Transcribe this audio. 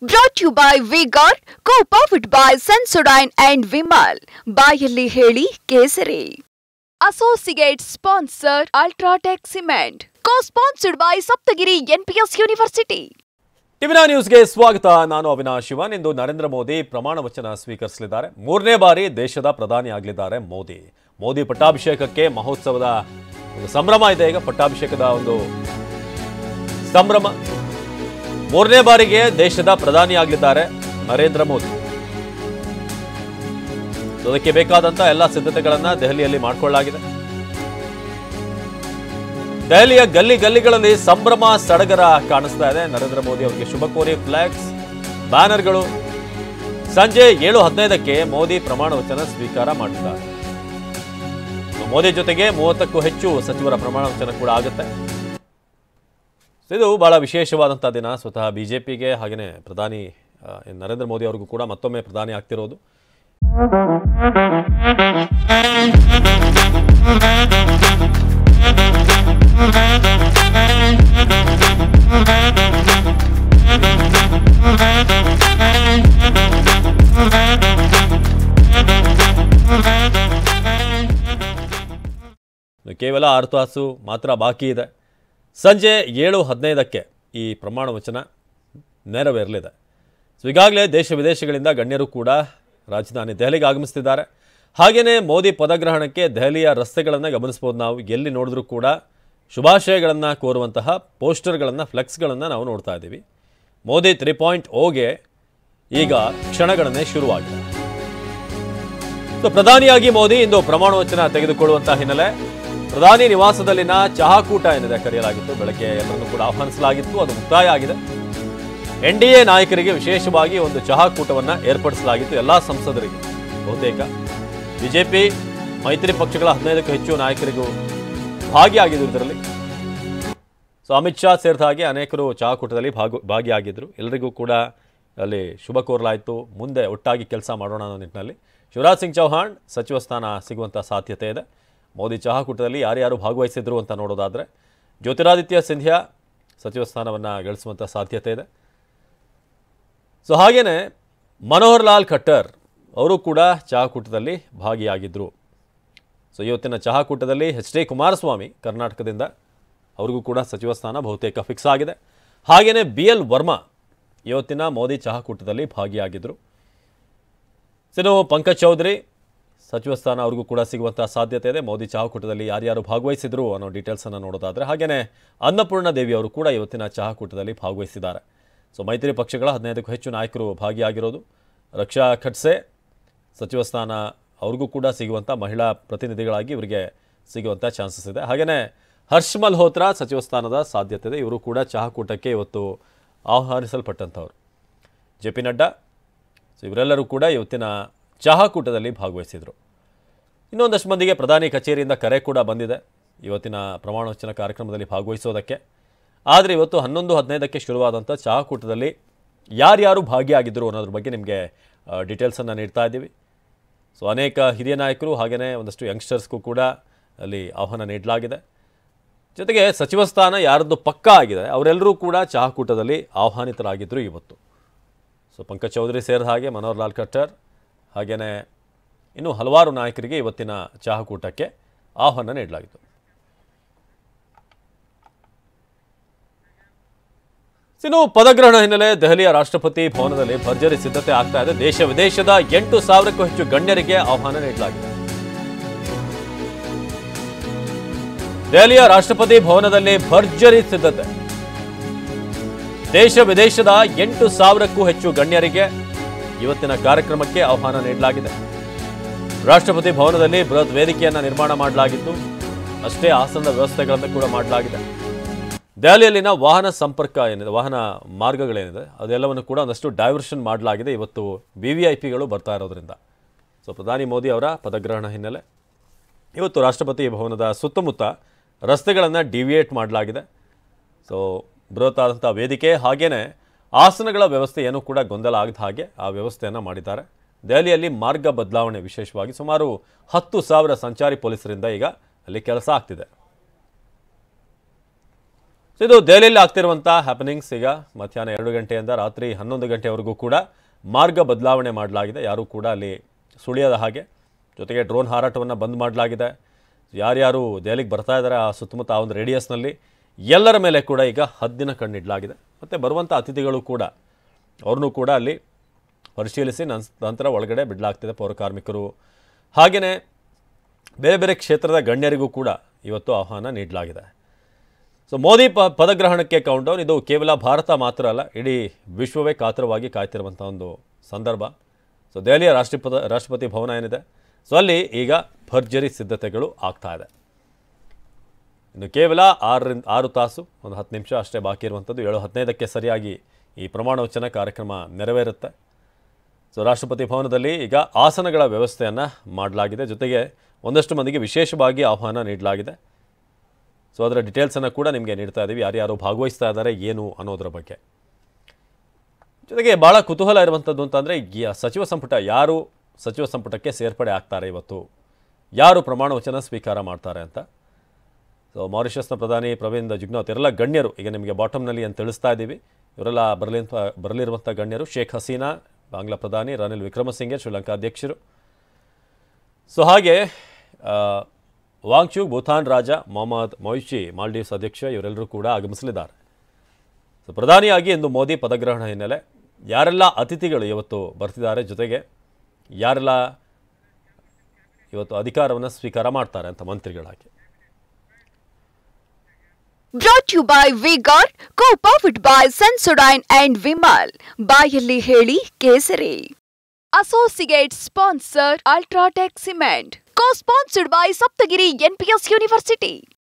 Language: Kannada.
Brought to you by V-Guard, co-powered by Sensodyne and Vimal. ಬಾಯಲ್ಲಿ ಹೇಳಿ ಕೇಸರಿ. Associate sponsor Ultratech Cement. Co-sponsored by Saptagiri NPS University. ಟಿವಿನ ನ್ಯೂಸ್ಗೆ ಸ್ವಾಗತ. ನಾನು ಅವಿನಾಶ್ ಶಿವನ್. ಇಂದು ನರೇಂದ್ರ ಮೋದಿ ಪ್ರಮಾಣ ವಚನ ಸ್ವೀಕರಿಸಲಿದ್ದಾರೆ. 3ನೇ ಬಾರಿ ದೇಶದ ಪ್ರಧಾನಿ ಆಗಲಿದ್ದಾರೆ ಮೋದಿ ಪಟ್ಟಾಭಿಷೇಕಕ್ಕೆ ಮಹೋತ್ಸವದ ಒಂದು ಸಂಭ್ರಮ ಇದೆ. ಈಗ ಪಟ್ಟಾಭಿಷೇಕದ ಒಂದು ಸಂಭ್ರಮ. 3ನೇ ಬಾರಿಗೆ ದೇಶದ ಪ್ರಧಾನಿ ಆಗಲಿದ್ದಾರೆ ನರೇಂದ್ರ ಮೋದಿ. ಅದಕ್ಕೆ ಬೇಕಾದಂತ ಎಲ್ಲ ಸಿದ್ಧತೆಗಳನ್ನ ದೆಹಲಿಯಲ್ಲಿ ಮಾಡಿಕೊಳ್ಳಲಾಗಿದೆ. ದೆಹಲಿಯ ಗಲ್ಲಿಗಳಲ್ಲಿ ಸಂಭ್ರಮ ಸಡಗರ ಕಾಣಿಸ್ತಾ ಇದೆ. ನರೇಂದ್ರ ಮೋದಿ ಅವರಿಗೆ ಶುಭ ಕೋರಿ ಫ್ಲಾಗ್ಸ್, ಬ್ಯಾನರ್ಗಳು. ಸಂಜೆ 7:15ಕ್ಕೆ ಮೋದಿ ಪ್ರಮಾಣ ವಚನ ಸ್ವೀಕಾರ ಮಾಡಿದ್ದಾರೆ. ಮೋದಿ ಜೊತೆಗೆ 30ಕ್ಕೂ ಹೆಚ್ಚು ಸಚಿವರ ಪ್ರಮಾಣ ವಚನ ಕೂಡ ಆಗುತ್ತೆ. ಇದು ಬಹಳ ವಿಶೇಷವಾದಂತಹ ದಿನ. ಸ್ವತಃ ಬಿಜೆಪಿಗೆ ಹಾಗೆಯೇ ಪ್ರಧಾನಿ ನರೇಂದ್ರ ಮೋದಿ ಅವರಿಗೂ ಕೂಡ ಮತ್ತೊಮ್ಮೆ ಪ್ರಧಾನಿ ಆಗ್ತಿರೋದು. ಕೇವಲ 6 ತಾಸು ಮಾತ್ರ ಬಾಕಿ ಇದೆ. ಸಂಜೆ 7:15ಕ್ಕೆ ಈ ಪ್ರಮಾಣ ವಚನ ನೆರವೇರಲಿದೆ. ಸೊ ಈಗಾಗಲೇ ದೇಶ ವಿದೇಶಗಳಿಂದ ಗಣ್ಯರು ಕೂಡ ರಾಜಧಾನಿ ದೆಹಲಿಗೆ ಆಗಮಿಸ್ತಿದ್ದಾರೆ. ಹಾಗೆಯೇ ಮೋದಿ ಪದಗ್ರಹಣಕ್ಕೆ ದೆಹಲಿಯ ರಸ್ತೆಗಳನ್ನು ಗಮನಿಸ್ಬೋದು. ನಾವು ಎಲ್ಲಿ ನೋಡಿದ್ರೂ ಕೂಡ ಶುಭಾಶಯಗಳನ್ನು ಕೋರುವಂತಹ ಪೋಸ್ಟರ್ಗಳನ್ನು, ಫ್ಲೆಕ್ಸ್ಗಳನ್ನು ನಾವು ನೋಡ್ತಾ ಇದ್ದೀವಿ. ಮೋದಿ 3.0ಗೆ ಈಗ ಕ್ಷಣಗಳನ್ನೇ ಶುರುವಾಗಿದೆ. ಸೊ ಪ್ರಧಾನಿಯಾಗಿ ಮೋದಿ ಇಂದು ಪ್ರಮಾಣ ವಚನ ತೆಗೆದುಕೊಳ್ಳುವಂತಹ ಹಿನ್ನೆಲೆ ಪ್ರಧಾನಿ ನಿವಾಸದಲ್ಲಿನ ಚಹಾಕೂಟ ಏನಿದೆ ಕರೆಯಲಾಗಿತ್ತು. ಬೆಳಗ್ಗೆ ಎಲ್ಲರನ್ನೂ ಕೂಡ ಆಹ್ವಾನಿಸಲಾಗಿತ್ತು. ಅದು ಮುಕ್ತಾಯ ಆಗಿದೆ. NDA ನಾಯಕರಿಗೆ ವಿಶೇಷವಾಗಿ ಒಂದು ಚಹಾಕೂಟವನ್ನು ಏರ್ಪಡಿಸಲಾಗಿತ್ತು. ಎಲ್ಲ ಸಂಸದರಿಗೆ, ಬಹುತೇಕ ಬಿಜೆಪಿ ಮೈತ್ರಿ ಪಕ್ಷಗಳ 15ಕ್ಕೂ ಹೆಚ್ಚು ನಾಯಕರಿಗೂ ಭಾಗಿಯಾಗಿದ್ರು ಇದರಲ್ಲಿ. ಸೊ ಅಮಿತ್ ಶಾ ಸೇರಿದ ಹಾಗೆ ಅನೇಕರು ಚಹಾಕೂಟದಲ್ಲಿ ಭಾಗಿಯಾಗಿದ್ದರು. ಎಲ್ಲರಿಗೂ ಕೂಡ ಅಲ್ಲಿ ಶುಭ ಕೋರಲಾಯಿತು. ಮುಂದೆ ಒಟ್ಟಾಗಿ ಕೆಲಸ ಮಾಡೋಣ ಅನ್ನೋ ನಿಟ್ಟಿನಲ್ಲಿ ಶಿವರಾಜ್ ಸಿಂಗ್ ಚೌಹಾಣ್ ಸಚಿವ ಸ್ಥಾನ ಸಿಗುವಂಥ ಸಾಧ್ಯತೆ ಇದೆ. ಮೋದಿ ಚಹಾಕೂಟದಲ್ಲಿ ಯಾರ್ಯಾರು ಭಾಗವಹಿಸಿದ್ರು ಅಂತ ನೋಡೋದಾದರೆ ಜ್ಯೋತಿರಾದಿತ್ಯ ಸಿಂಧಿಯಾ ಸಚಿವ ಸ್ಥಾನವನ್ನು ಗಳಿಸುವಂಥ ಸಾಧ್ಯತೆ ಇದೆ. ಸೊ ಹಾಗೆಯೇ ಮನೋಹರ್ ಲಾಲ್ ಖಟ್ಟರ್ ಅವರು ಕೂಡ ಚಹಾಕೂಟದಲ್ಲಿ ಭಾಗಿಯಾಗಿದ್ದರು. ಸೊ ಇವತ್ತಿನ ಚಹಾಕೂಟದಲ್ಲಿ HD ಕುಮಾರಸ್ವಾಮಿ ಕರ್ನಾಟಕದಿಂದ, ಅವ್ರಿಗೂ ಕೂಡ ಸಚಿವ ಸ್ಥಾನ ಬಹುತೇಕ ಫಿಕ್ಸ್ ಆಗಿದೆ. ಹಾಗೆಯೇ BL ವರ್ಮಾ ಇವತ್ತಿನ ಮೋದಿ ಚಹಾಕೂಟದಲ್ಲಿ ಭಾಗಿಯಾಗಿದ್ದರು. ಇನ್ನು ಪಂಕಜ್ ಚೌಧರಿ ಸಚಿವ ಸ್ಥಾನ ಅವ್ರಿಗೂ ಕೂಡ ಸಿಗುವಂಥ ಸಾಧ್ಯತೆ ಇದೆ. ಮೋದಿ ಚಹಾಕೂಟದಲ್ಲಿ ಯಾರ್ಯಾರು ಭಾಗವಹಿಸಿದ್ರು ಅನ್ನೋ ಡೀಟೇಲ್ಸನ್ನು ನೋಡೋದಾದರೆ ಹಾಗೆಯೇ ಅನ್ನಪೂರ್ಣ ದೇವಿ ಅವರು ಕೂಡ ಇವತ್ತಿನ ಚಹಾಕೂಟದಲ್ಲಿ ಭಾಗವಹಿಸಿದ್ದಾರೆ. ಸೊ ಮೈತ್ರಿ ಪಕ್ಷಗಳ 15ಕ್ಕೂ ಹೆಚ್ಚು ನಾಯಕರು ಭಾಗಿಯಾಗಿರೋದು. ರಕ್ಷಾ ಖಡ್ಸೆ ಸಚಿವ ಸ್ಥಾನ ಅವ್ರಿಗೂ ಕೂಡ ಸಿಗುವಂಥ ಮಹಿಳಾ ಪ್ರತಿನಿಧಿಗಳಾಗಿ ಇವರಿಗೆ ಸಿಗುವಂಥ ಚಾನ್ಸಸ್ ಇದೆ. ಹಾಗೆಯೇ ಹರ್ಷ್ ಮಲ್ಹೋತ್ರಾ ಸಚಿವ ಸ್ಥಾನದ ಸಾಧ್ಯತೆ ಇದೆ. ಇವರು ಕೂಡ ಚಹಾಕೂಟಕ್ಕೆ ಇವತ್ತು ಆಹ್ವಾನಿಸಲ್ಪಟ್ಟಂಥವ್ರು. JP ನಡ್ಡಾ, ಸೊ ಇವರೆಲ್ಲರೂ ಕೂಡ ಇವತ್ತಿನ ಚಹಾಕೂಟದಲ್ಲಿ ಭಾಗವಹಿಸಿದರು. ಇನ್ನೊಂದಷ್ಟು ಮಂದಿಗೆ ಪ್ರಧಾನಿ ಕಚೇರಿಯಿಂದ ಕರೆ ಕೂಡ ಬಂದಿದೆ ಇವತ್ತಿನ ಪ್ರಮಾಣ ವಚನ ಕಾರ್ಯಕ್ರಮದಲ್ಲಿ ಭಾಗವಹಿಸೋದಕ್ಕೆ. ಆದರೆ ಇವತ್ತು 11:15ಕ್ಕೆ ಶುರುವಾದಂಥ ಚಹಾಕೂಟದಲ್ಲಿ ಯಾರ್ಯಾರು ಭಾಗಿಯಾಗಿದ್ದರು ಅನ್ನೋದ್ರ ಬಗ್ಗೆ ನಿಮಗೆ ಡೀಟೇಲ್ಸನ್ನು ನೀಡ್ತಾ ಇದ್ದೀವಿ. ಸೊ ಅನೇಕ ಹಿರಿಯ ನಾಯಕರು ಹಾಗೆಯೇ ಒಂದಷ್ಟು ಯಂಗ್ಸ್ಟರ್ಸ್ಗೂ ಕೂಡ ಅಲ್ಲಿ ಆಹ್ವಾನ ನೀಡಲಾಗಿದೆ. ಜೊತೆಗೆ ಸಚಿವ ಸ್ಥಾನ ಯಾರದ್ದು ಪಕ್ಕಾ ಆಗಿದೆ ಅವರೆಲ್ಲರೂ ಕೂಡ ಚಹಾಕೂಟದಲ್ಲಿ ಆಹ್ವಾನಿತರಾಗಿದ್ದರು ಇವತ್ತು. ಸೊ ಪಂಕಜ್ ಚೌಧರಿ ಸೇರಿದ ಹಾಗೆ ಮನೋಹರ್ ಲಾಲ್ ಖಟ್ಟರ್ ಹಾಗೆಯೇ ಇನ್ನೂ ಹಲವಾರು ನಾಯಕರಿಗೆ ಇವತ್ತಿನ ಚಹಾಕೂಟಕ್ಕೆ ಆಹ್ವಾನ ನೀಡಲಾಗಿತ್ತು. ಇನ್ನು ಪದಗ್ರಹಣ ಹಿನ್ನೆಲೆ ದೆಹಲಿಯ ರಾಷ್ಟ್ರಪತಿ ಭವನದಲ್ಲಿ ಭರ್ಜರಿ ಸಿದ್ಧತೆ ಆಗ್ತಾ ಇದೆ. ದೇಶ ವಿದೇಶದ 8,000ಕ್ಕೂ ಹೆಚ್ಚು ಗಣ್ಯರಿಗೆ ಆಹ್ವಾನ ನೀಡಲಾಗಿದೆ. ದೆಹಲಿಯ ರಾಷ್ಟ್ರಪತಿ ಭವನದಲ್ಲಿ ಭರ್ಜರಿ ಸಿದ್ಧತೆ. ದೇಶ ವಿದೇಶದ 8,000ಕ್ಕೂ ಹೆಚ್ಚು ಗಣ್ಯರಿಗೆ ಇವತ್ತಿನ ಕಾರ್ಯಕ್ರಮಕ್ಕೆ ಆಹ್ವಾನ ನೀಡಲಾಗಿದೆ. ರಾಷ್ಟ್ರಪತಿ ಭವನದಲ್ಲಿ ಬೃಹತ್ ವೇದಿಕೆಯನ್ನು ನಿರ್ಮಾಣ ಮಾಡಲಾಗಿದ್ದು, ಅಷ್ಟೇ ಆಸನದ ವ್ಯವಸ್ಥೆಗಳನ್ನು ಕೂಡ ಮಾಡಲಾಗಿದೆ. ದೆಹಲಿಯಲ್ಲಿನ ವಾಹನ ಸಂಪರ್ಕ ಏನಿದೆ, ವಾಹನ ಮಾರ್ಗಗಳೇನಿದೆ ಅದೆಲ್ಲವನ್ನು ಕೂಡ ಒಂದಷ್ಟು ಡೈವರ್ಷನ್ ಮಾಡಲಾಗಿದೆ ಇವತ್ತು VVIPಗಳು ಬರ್ತಾ ಇರೋದ್ರಿಂದ. ಸೊ ಪ್ರಧಾನಿ ಮೋದಿ ಅವರ ಪದಗ್ರಹಣ ಹಿನ್ನೆಲೆ ಇವತ್ತು ರಾಷ್ಟ್ರಪತಿ ಭವನದ ಸುತ್ತಮುತ್ತ ರಸ್ತೆಗಳನ್ನು ಡಿವಿಯೇಟ್ ಮಾಡಲಾಗಿದೆ. ಸೊ ಬೃಹತ್ ಆದಂಥ ವೇದಿಕೆ ಹಾಗೆಯೇ ಆಸನಗಳ ವ್ಯವಸ್ಥೆ ಏನೂ ಕೂಡ ಗೊಂದಲ ಆಗದ ಹಾಗೆ ಆ ವ್ಯವಸ್ಥೆಯನ್ನು ಮಾಡಿದ್ದಾರೆ. ದೆಹಲಿಯಲ್ಲಿ ಮಾರ್ಗ ಬದಲಾವಣೆ ವಿಶೇಷವಾಗಿ ಸುಮಾರು 10,000 ಸಂಚಾರಿ ಪೊಲೀಸರಿಂದ ಈಗ ಅಲ್ಲಿ ಕೆಲಸ ಆಗ್ತಿದೆ. ಸೊ ಇದು ದೆಹಲಿಯಲ್ಲಿ ಆಗ್ತಿರುವಂಥ ಹ್ಯಾಪನಿಂಗ್ಸ್. ಈಗ ಮಧ್ಯಾಹ್ನ 2 ಗಂಟೆಯಿಂದ ರಾತ್ರಿ 11 ಗಂಟೆವರೆಗೂ ಕೂಡ ಮಾರ್ಗ ಬದಲಾವಣೆ ಮಾಡಲಾಗಿದೆ. ಯಾರೂ ಕೂಡ ಅಲ್ಲಿ ಸುಳಿಯದ ಹಾಗೆ. ಜೊತೆಗೆ ಡ್ರೋನ್ ಹಾರಾಟವನ್ನು ಬಂದ್ ಮಾಡಲಾಗಿದೆ. ಯಾರ್ಯಾರು ದೆಹಲಿಗೆ ಬರ್ತಾ ಇದ್ದಾರೆ ಆ ಸುತ್ತಮುತ್ತ ಆ ಒಂದು ರೇಡಿಯಸ್ನಲ್ಲಿ ಎಲ್ಲರ ಮೇಲೆ ಕೂಡ ಈಗ ಹದ್ದಿನ ಕಣ್ಣಿಡಲಾಗಿದೆ. ಮತ್ತು ಬರುವಂಥ ಅತಿಥಿಗಳು ಕೂಡ ಅವ್ರನ್ನೂ ಕೂಡ ಅಲ್ಲಿ ಪರಿಶೀಲಿಸಿ ನಂತರ ಒಳಗಡೆ ಬಿಡಲಾಗ್ತಿದೆ. ಪೌರಕಾರ್ಮಿಕರು ಹಾಗೆಯೇ ಬೇರೆ ಬೇರೆ ಕ್ಷೇತ್ರದ ಗಣ್ಯರಿಗೂ ಕೂಡ ಇವತ್ತು ಆಹ್ವಾನ ನೀಡಲಾಗಿದೆ. ಸೊ ಮೋದಿ ಪದಗ್ರಹಣಕ್ಕೆ ಕೌಂಟೌನ್. ಇದು ಕೇವಲ ಭಾರತ ಮಾತ್ರ ಅಲ್ಲ, ಇಡೀ ವಿಶ್ವವೇ ಕಾತರವಾಗಿ ಕಾಯ್ತಿರುವಂಥ ಒಂದು ಸಂದರ್ಭ. ಸೊ ದೆಹಲಿಯ ರಾಷ್ಟ್ರಪತಿ ಭವನ ಏನಿದೆ, ಸೊ ಅಲ್ಲಿ ಈಗ ಭರ್ಜರಿ ಸಿದ್ಧತೆಗಳು ಆಗ್ತಾ ಇದೆ. ಇನ್ನು ಕೇವಲ 6 ತಾಸು 10 ನಿಮಿಷ ಅಷ್ಟೇ ಬಾಕಿ ಇರುವಂಥದ್ದು. 7:15ಕ್ಕೆ ಸರಿಯಾಗಿ ಈ ಪ್ರಮಾಣ ವಚನ ಕಾರ್ಯಕ್ರಮ ನೆರವೇರುತ್ತೆ. ಸೊ ರಾಷ್ಟ್ರಪತಿ ಭವನದಲ್ಲಿ ಈಗ ಆಸನಗಳ ವ್ಯವಸ್ಥೆಯನ್ನು ಮಾಡಲಾಗಿದೆ. ಜೊತೆಗೆ ಒಂದಷ್ಟು ಮಂದಿಗೆ ವಿಶೇಷವಾಗಿ ಆಹ್ವಾನ ನೀಡಲಾಗಿದೆ. ಸೊ ಅದರ ಡೀಟೇಲ್ಸನ್ನು ಕೂಡ ನಿಮಗೆ ನೀಡ್ತಾ ಇದ್ದೀವಿ, ಯಾರ್ಯಾರು ಭಾಗವಹಿಸ್ತಾ ಇದ್ದಾರೆ ಏನು ಅನ್ನೋದರ ಬಗ್ಗೆ. ಜೊತೆಗೆ ಭಾಳ ಕುತೂಹಲ ಇರುವಂಥದ್ದು ಅಂತಂದರೆ ಸಚಿವ ಸಂಪುಟ, ಯಾರು ಸಚಿವ ಸಂಪುಟಕ್ಕೆ ಸೇರ್ಪಡೆ ಆಗ್ತಾರೆ, ಇವತ್ತು ಯಾರು ಪ್ರಮಾಣ ವಚನ ಸ್ವೀಕಾರ ಮಾಡ್ತಾರೆ ಅಂತ. ಸೊ ಮಾರಿಷಸ್ನ ಪ್ರಧಾನಿ ಪ್ರವೀಣ್ ಜುಗ್ನಾಥ್ ಇವರೆಲ್ಲ ಗಣ್ಯರು ಈಗ ನಿಮಗೆ ಬಾಟಮ್ನಲ್ಲಿ ಅಂತ ತಿಳಿಸ್ತಾ ಇದ್ದೀವಿ. ಇವರೆಲ್ಲ ಬರಲಿರುವಂಥ ಗಣ್ಯರು: ಶೇಖ್ ಹಸೀನಾ ಬಾಂಗ್ಲಾ ಪ್ರಧಾನಿ, ರನಿಲ್ ವಿಕ್ರಮಸಿಂಘೆ ಶ್ರೀಲಂಕಾ ಅಧ್ಯಕ್ಷರು. ಸೊ ಹಾಗೆ ವಾಂಗ್ಚುಕ್ ಭೂತಾನ್ ರಾಜ, ಮೊಹಮ್ಮದ್ ಮೊಯ್ಚಿ ಮಾಲ್ಡೀವ್ಸ್ ಅಧ್ಯಕ್ಷ, ಇವರೆಲ್ಲರೂ ಕೂಡ ಆಗಮಿಸಲಿದ್ದಾರೆ. ಸೊ ಪ್ರಧಾನಿಯಾಗಿ ಇಂದು ಮೋದಿ ಪದಗ್ರಹಣ ಹಿನ್ನೆಲೆ ಯಾರೆಲ್ಲ ಅತಿಥಿಗಳು ಇವತ್ತು ಬರ್ತಿದ್ದಾರೆ, ಜೊತೆಗೆ ಯಾರೆಲ್ಲ ಇವತ್ತು ಅಧಿಕಾರವನ್ನು ಸ್ವೀಕಾರ ಮಾಡ್ತಾರೆ ಅಂತ ಮಂತ್ರಿಗಳಾಗಿ. Brought to you by Vigor, co-powered by Sensodyne and Vimal. ಬಾಯಲ್ಲಿ ಹೇಳಿ ಕೇಸರಿ. Associate sponsor Ultratech Cement. Co-sponsored by Saptagiri NPS University.